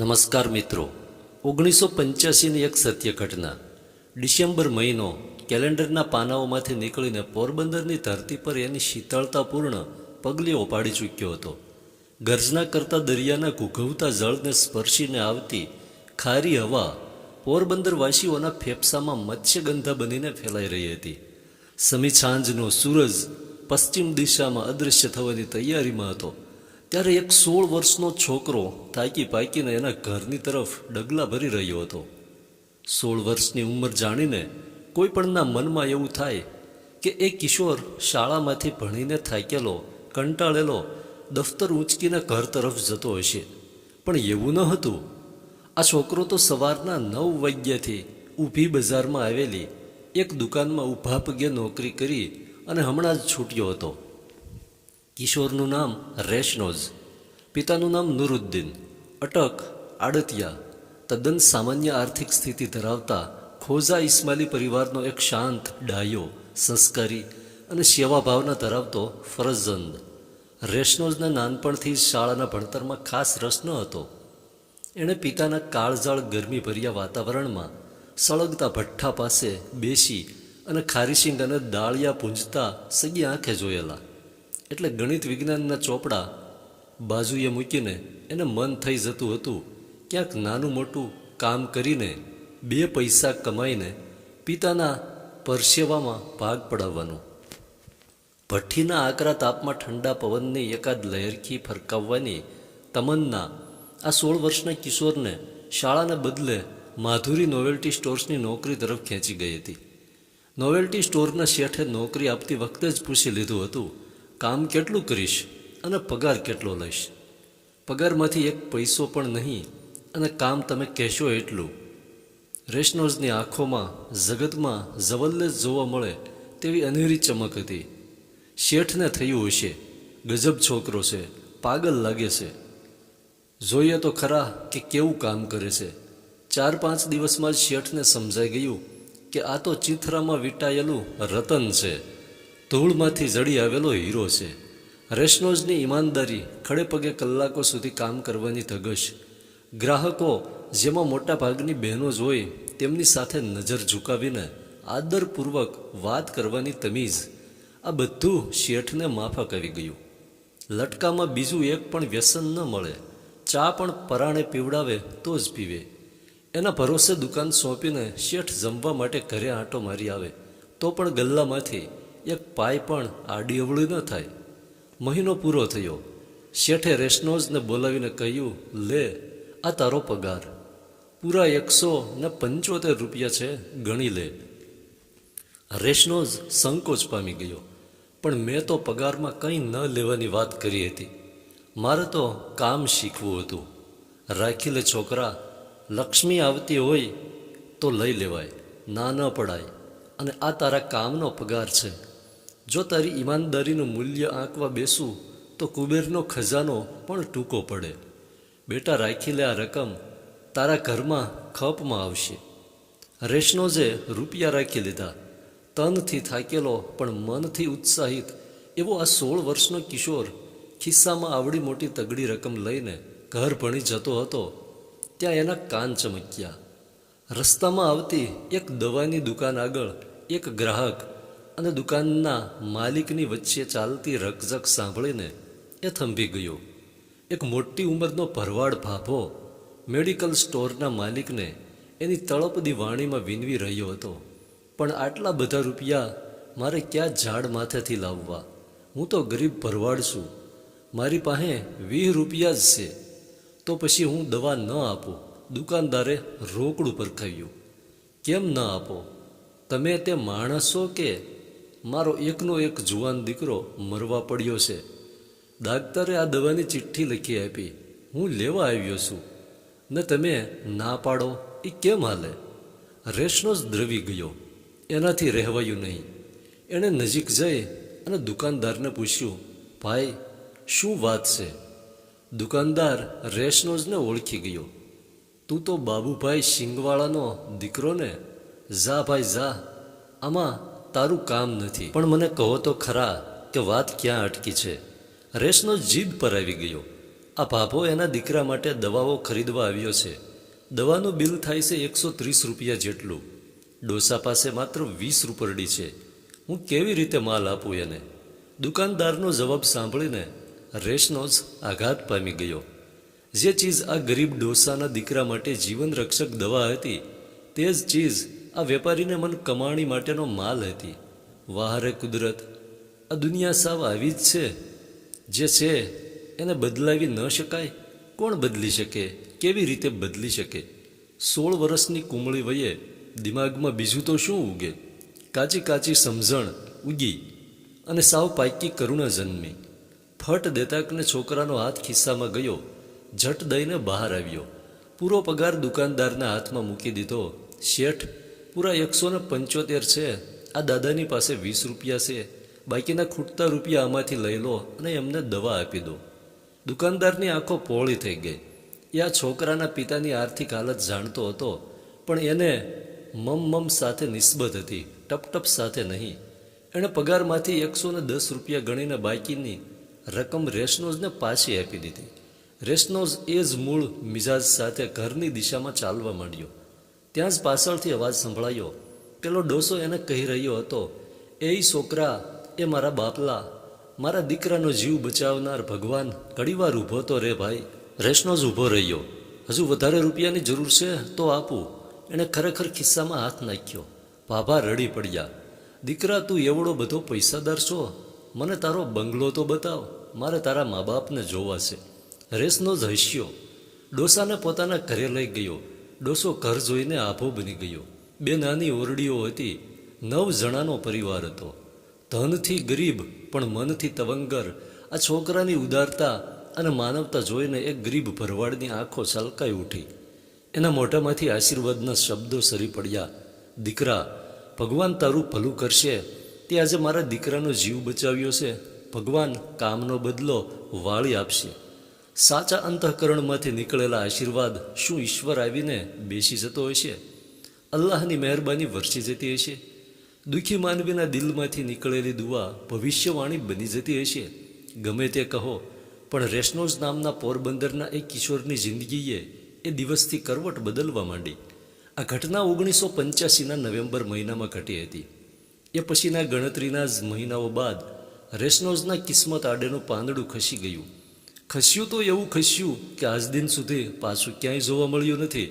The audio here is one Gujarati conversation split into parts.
નમસ્કાર મિત્રો, 1985ની એક સત્ય ઘટના. ડિસેમ્બર મહિનો કેલેન્ડરના પાનાઓમાંથી નીકળીને પોરબંદરની ધરતી પર એની શીતળતાપૂર્ણ પગલીઓ પાડી ચૂક્યો હતો. ગર્જના કરતા દરિયાના ઘૂઘવતા જળને સ્પર્શીને આવતી ખારી હવા પોરબંદરવાસીઓના ફેફસામાં મત્સ્યગંધા બનીને ફેલાઈ રહી હતી. સમી સાંજનો સૂરજ પશ્ચિમ દિશામાં અદૃશ્ય થવાની તૈયારીમાં હતો ત્યારે એક 16 વર્ષનો છોકરો થાકી પાકીને એના ઘરની તરફ ડગલા ભરી રહ્યો હતો. 16 વર્ષની ઉંમર જાણીને કોઈ પણના મનમાં એવું થાય કે એ કિશોર શાળામાંથી ભણીને થાકેલો, કંટાળેલો દફતર ઊંચકીને ઘર તરફ જતો હશે. પણ એવું ન હતું. આ છોકરો તો સવારના 9 વાગ્યાથી ઊભી બજારમાં આવેલી એક દુકાનમાં ઊભા પગે નોકરી કરી અને હમણાં જ છૂટ્યો હતો. કિશોરનું નામ રેશનોઝ, પિતાનું નામ નુરુદ્દીન, અટક આડતિયા, તદ્દન સામાન્ય આર્થિક સ્થિતિ ધરાવતા ખોજા ઇસ્માઇલી પરિવારનો એક શાંત, ડાયો, સંસ્કારી અને સેવાભાવના ધરાવતો ફરજંદ. રેશનોઝને નાનપણથી જ શાળાના ભણતરમાં ખાસ રસ ન હતો. એણે પિતાના કાળઝાળ ગરમીભર્યા વાતાવરણમાં સળગતા ભઠ્ઠા પાસે બેસી અને ખારીશીંગ અને દાળિયા પૂંજતા સગી આંખે જોયેલા. એટલે ગણિત વિજ્ઞાનના ચોપડા બાજુએ મૂકીને એને મન થઈ જતું હતું ક્યાંક નાનું મોટું કામ કરીને 2 પૈસા કમાઈને પિતાના પરસેવામાં ભાગ પડાવવાનું. ભઠ્ઠીના આકરા તાપમાં ઠંડા પવનની એકાદ લહેરખી ફરકાવવાની તમન્ના આ 16 વર્ષના કિશોરને શાળાને બદલે માધુરી નોવેલ્ટી સ્ટોર્સની નોકરી તરફ ખેંચી ગઈ હતી. નોવેલ્ટી સ્ટોરના શેઠે નોકરી આપતી વખતે જ પૂછી લીધું હતું, કામ કેટલું કરીશ અને પગાર કેટલો લઈશ? પગારમાંથી 1 પૈસો પણ નહીં અને કામ તમે કહેશો એટલું. રેશનોઝની આંખોમાં જગતમાં જવલ્લે જ જોવા મળે તેવી અનેરી ચમક હતી. શેઠને થયું હશે, ગજબ છોકરો છે, પાગલ લાગે છે. જોઈએ તો ખરા કે કેવું કામ કરે છે. 4-5 દિવસમાં જ શેઠને સમજાઈ ગયું કે આ તો ચિથરામાં વીંટાયેલું રતન છે, ધૂળમાંથી જડી આવેલો હીરો છે. રેશનોઝની ઈમાનદારી, ખડે પગે કલાકો સુધી કામ કરવાની ધગશ, ગ્રાહકો જેમાં મોટા ભાગની બહેનો જ હોય તેમની સાથે નજર ઝુકાવીને આદરપૂર્વક વાત કરવાની તમીઝ, આ બધું શેઠને માફક આવી ગયું. લટકામાં બીજું એક પણ વ્યસન ન મળે. ચા પણ પરાણે પીવડાવે તો જ પીવે. એના ભરોસે દુકાન સોંપીને શેઠ જમવા માટે ઘરે આંટો મારી આવે તો પણ ગલ્લામાંથી 1 પાઈ પણ આડી અવળી ન થાય. મહિનો પૂરો થયો. શેઠે રેશનોઝને બોલાવીને કહ્યું, લે આ તારો પગાર, પૂરા 175 રૂપિયા છે, ગણી લે. રેશનોઝ સંકોચ પામી ગયો. પણ મેં તો પગારમાં કંઈ ન લેવાની વાત કરી હતી. મારે તો કામ શીખવું હતું. રાખી લે છોકરા, લક્ષ્મી આવતી હોય તો લઈ લેવાય, ના ન પડાય. અને આ તારા કામનો પગાર છે. જો તારી ઈમાનદારીનું મૂલ્ય આંકવા બેસું તો કુબેરનો ખજાનો પણ ટૂંકો પડે. બેટા, રાખી લે આ રકમ, તારા ઘરમાં ખપમાં આવશે. રેશનોઝે રૂપિયા રાખી લીધા. તનથી થાકેલો પણ મનથી ઉત્સાહિત એવો આ 16 વર્ષનો કિશોર ખિસ્સામાં આવડી મોટી તગડી રકમ લઈને ઘર ભણી જતો હતો ત્યાં એના કાન ચમક્યા. રસ્તામાં આવતી એક દવાની દુકાન આગળ એક ગ્રાહક અને દુકાનના માલિકની વચ્ચે ચાલતી રકઝક સાંભળીને એ થંભી ગયો. એક મોટી ઉંમરનો ભરવાડ ભાભો મેડિકલ સ્ટોરના માલિકને એની તળપદી વાણીમાં વિનવી રહ્યો હતો, પણ આટલા બધા રૂપિયા મારે ક્યાં ઝાડ માથેથી લાવવા? હું તો ગરીબ ભરવાડ છું. મારી પાસે 20 રૂપિયા જ છે. તો પછી હું દવા ન આપું? દુકાનદારે રોકડું પરખાવ્યું. કેમ ન આપો? તમે તે માણસો કે મારો એકનો એક જુવાન દીકરો મરવા પડ્યો છે. ડાક્ટરે આ દવાની ચિઠ્ઠી લખી આપી, હું લેવા આવ્યો છું ને તમે ના પાડો એ કેમ હાલે? રેશનોઝ દ્રવી ગયો. એનાથી રહેવાયું નહીં. એણે નજીક જઈ અને દુકાનદારને પૂછ્યું, ભાઈ શું વાત છે? દુકાનદાર રેશનોઝને ઓળખી ગયો. તું તો બાબુભાઈ સિંગવાળાનો દીકરો ને? જા ભાઈ જા, આમાં તારું કામ નથી. પણ મને કહો તો ખરા કે વાત ક્યાં અટકી છે? રેશનોઝ જીદ પર આવી ગયો. આ ભાભો એના દીકરા માટે દવાઓ ખરીદવા આવ્યો છે. દવાનું બિલ થાય છે 130 રૂપિયા જેટલું. ડોસા પાસે માત્ર 20 રૂપરડી છે. હું કેવી રીતે માલ આપું એને? દુકાનદારનો જવાબ સાંભળીને રેશનોઝ આઘાત પામી ગયો. જે ચીજ આ ગરીબ ડોસાના દીકરા માટે જીવન રક્ષક દવા હતી, તે જ ચીજ આ વેપારીને મન કમાણી માટેનો માલ હતી. વાહરે કુદરત! આ દુનિયા સાવ આવી જ છે. જે છે એને બદલાવી ન શકાય. કોણ બદલી શકે? કેવી રીતે બદલી શકે? 16 વર્ષની કુમળી વયે દિમાગમાં બીજું તો શું ઉગે? કાચી કાચી સમજણ ઉગી અને સાવ પાકી કરુણા જન્મી. ફટ દેતાકને છોકરાનો હાથ ખિસ્સામાં ગયો. ઝટ દઈને બહાર આવ્યો. પૂરો પગાર દુકાનદારના હાથમાં મૂકી દીધો. શેઠ, પૂરા 175 છે. આ દાદાની પાસે 20 રૂપિયા છે. બાકીના ખૂટતા રૂપિયા આમાંથી લઈ લો અને એમને દવા આપી દો. દુકાનદારની આંખો પહોળી થઈ ગઈ. એ આ છોકરાના પિતાની આર્થિક હાલત જાણતો હતો, પણ એને મમ સાથે નિસ્બત હતી, ટપટપ સાથે નહીં. એણે પગારમાંથી 110 રૂપિયા ગણીને બાકીની રકમ રેશનોઝને પાછી આપી દીધી. રેશનોઝ એ જ મૂળ મિજાજ સાથે ઘરની દિશામાં ચાલવા માંડ્યો. ત્યાં જ પાછળથી અવાજ સંભળાયો. પેલો ડોસો એને કહી રહ્યો હતો, એ છોકરા, એ મારા બાપલા, મારા દીકરાનો જીવ બચાવનાર ભગવાન, ઘડીવાર ઊભો તો રે ભાઈ. રેશનોઝ ઊભો રહ્યો. હજુ વધારે રૂપિયાની જરૂર છે તો આપું. એણે ખરેખર ખિસ્સામાં હાથ નાખ્યો. ભાભા રડી પડ્યા. દીકરા, તું એવડો બધો પૈસાદાર છો, મને તારો બંગલો તો બતાવ. મારે તારા મા બાપને જોવા છે. રેશનોઝ હસ્યો. ડોસાને પોતાના ઘરે લઈ ગયો. ડોસો ઘર જોઈને આભો બની ગયો. 2 નાની ઓરડીઓ હતી. 9 જણાનો પરિવાર હતો. ધનથી ગરીબ પણ મનથી તવંગર આ છોકરાની ઉદારતા અને માનવતા જોઈને એક ગરીબ ભરવાડની આંખો છલકાઈ ઉઠી. એના મોઢામાંથી આશીર્વાદના શબ્દો સરી પડ્યા. દીકરા, ભગવાન તારું ભલું કરશે. તે આજે મારા દીકરાનો જીવ બચાવ્યો છે. ભગવાન કામનો બદલો વાળી આપશે. સાચા અંતઃકરણમાંથી નીકળેલા આશીર્વાદ શું ઈશ્વર આવીને બેસી જતો હશે? અલ્લાહની મહેરબાની વરસી જતી હશે? દુઃખી માનવીના દિલમાંથી નીકળેલી દુઆ ભવિષ્યવાણી બની જતી હશે? ગમે તે કહો, પણ રેશનોઝ નામના પોરબંદરના એક કિશોરની જિંદગીએ એ દિવસથી કરવટ બદલવા માંડી. આ ઘટના 1985ના નવેમ્બર મહિનામાં ઘટી હતી. એ પછીના ગણતરીના જ મહિનાઓ બાદ રેશનોઝના કિસ્મત આડેનું પાંદડું ખસી ગયું. ખસ્યું તો એવું ખસ્યું કે આજ દિન સુધી પાછું ક્યાંય જોવા મળ્યું નથી.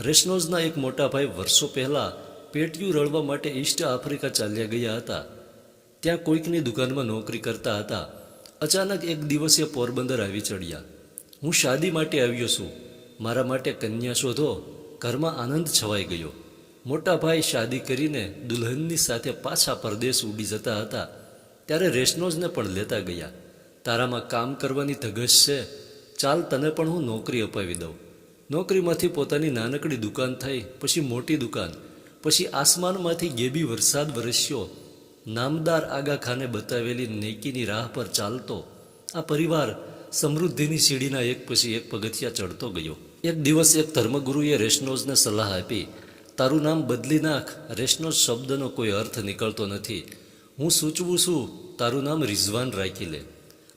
રેશનોઝના એક મોટા ભાઈ વર્ષો પહેલાં પેટીયું રળવા માટે ઈસ્ટ આફ્રિકા ચાલ્યા ગયા હતા. ત્યાં કોઈકની દુકાનમાં નોકરી કરતા હતા. અચાનક એક દિવસે પોરબંદર આવી ચડ્યા. હું શાદી માટે આવ્યો છું, મારા માટે કન્યા શોધો. ઘરમાં આનંદ છવાઈ ગયો. મોટા ભાઈ શાદી કરીને દુલ્હનની સાથે પાછા પરદેશ ઉડી જતા હતા ત્યારે રેશનોઝને પણ લેતા ગયા. તારામાં કામ કરવાની ધગશ છે, ચાલ તને પણ હું નોકરી અપાવી દઉં. નોકરીમાંથી પોતાની નાનકડી દુકાન થઈ, પછી મોટી દુકાન, પછી આસમાનમાંથી ગેબી વરસાદ વરસ્યો. નામદાર આગા ખાને બતાવેલી નેકીની રાહ પર ચાલતો આ પરિવાર સમૃદ્ધિની સીડીના એક પછી એક પગથિયા ચડતો ગયો. એક દિવસ એક ધર્મગુરુએ રેશનોઝને સલાહ આપી, તારું નામ બદલી નાખ. રેશનોઝ શબ્દનો કોઈ અર્થ નીકળતો નથી. હું સૂચવું છું, તારું નામ રિઝવાન રાખી લે.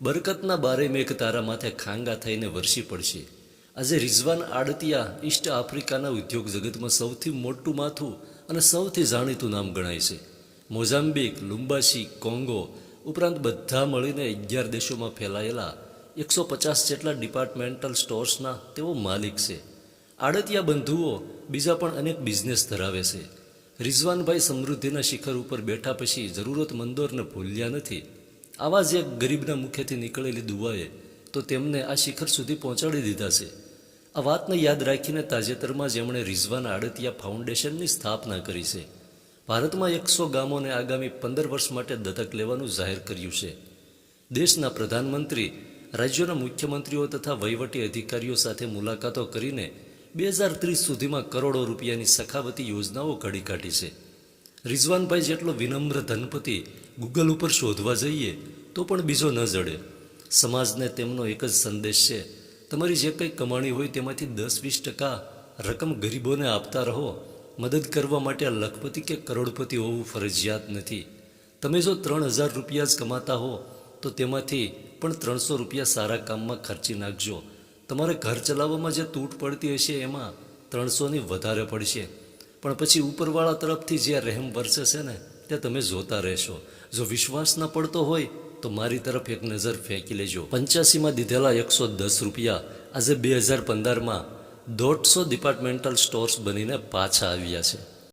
બરકતના બારે મેઘ તારા માથે ખાંગા થઈને વરસી પડશે. આજે રિઝવાન આડતિયા ઈસ્ટ આફ્રિકાના ઉદ્યોગ જગતમાં સૌથી મોટું માથું અને સૌથી જાણીતું નામ ગણાય છે. મોઝામ્બિક, લુંબાસી, કોંગો ઉપરાંત બધા મળીને 11 દેશોમાં ફેલાયેલા 150 જેટલા ડિપાર્ટમેન્ટલ સ્ટોર્સના તેઓ માલિક છે. આડતિયા બંધુઓ બીજા પણ અનેક બિઝનેસ ધરાવે છે. રિઝવાનભાઈ સમૃદ્ધિના શિખર ઉપર બેઠા પછી જરૂરતમંદોને ભૂલ્યા નથી. આવા જ એક ગરીબના મુખેથી નીકળેલી દુઆએ તો તેમને આ શિખર સુધી પહોંચાડી દીધા છે. આ વાતને યાદ રાખીને તાજેતરમાં જ એમણે રિઝવાન આડતિયા ફાઉન્ડેશનની સ્થાપના કરી છે. ભારતમાં 100 ગામોને આગામી 15 વર્ષ માટે દત્તક લેવાનું જાહેર કર્યું છે. દેશના પ્રધાનમંત્રી, રાજ્યોના મુખ્યમંત્રીઓ તથા વહીવટી અધિકારીઓ સાથે મુલાકાતો કરીને 2030 સુધીમાં કરોડો રૂપિયાની સખાવતી યોજનાઓ ઘડી કાઢી છે. રિઝવાનભાઈ જેટલો વિનમ્ર ધનપતિ ગૂગલ ઉપર શોધવા જઈએ તો પણ બીજો ન જડે. સમાજને તેમનો એક જ સંદેશ છે, તમારી જે કંઈ કમાણી હોય તેમાંથી 10-20% રકમ ગરીબોને આપતા રહો. મદદ કરવા માટે લખપતિ કે કરોડપતિ હોવું ફરજિયાત નથી. તમે જો 3000 રૂપિયા જ કમાતા હો તો તેમાંથી પણ 300 રૂપિયા સારા કામમાં ખર્ચી નાખજો. તમારે ઘર ચલાવવામાં જે તૂટ પડતી હશે એમાં 300ની વધારે પડશે, પણ પછી ઉપરવાળા તરફથી જે રહેમ વરસે ને તે તમે જોતા રહેશો. જો વિશ્વાસ ન પડતો હોય તો મારી તરફ એક નજર ફેંકી લેજો. 85માં દીધેલા 110 રૂપિયા આજે 2015માં 150 ડિપાર્ટમેન્ટલ સ્ટોર્સ બનીને પાછા આવ્યા છે.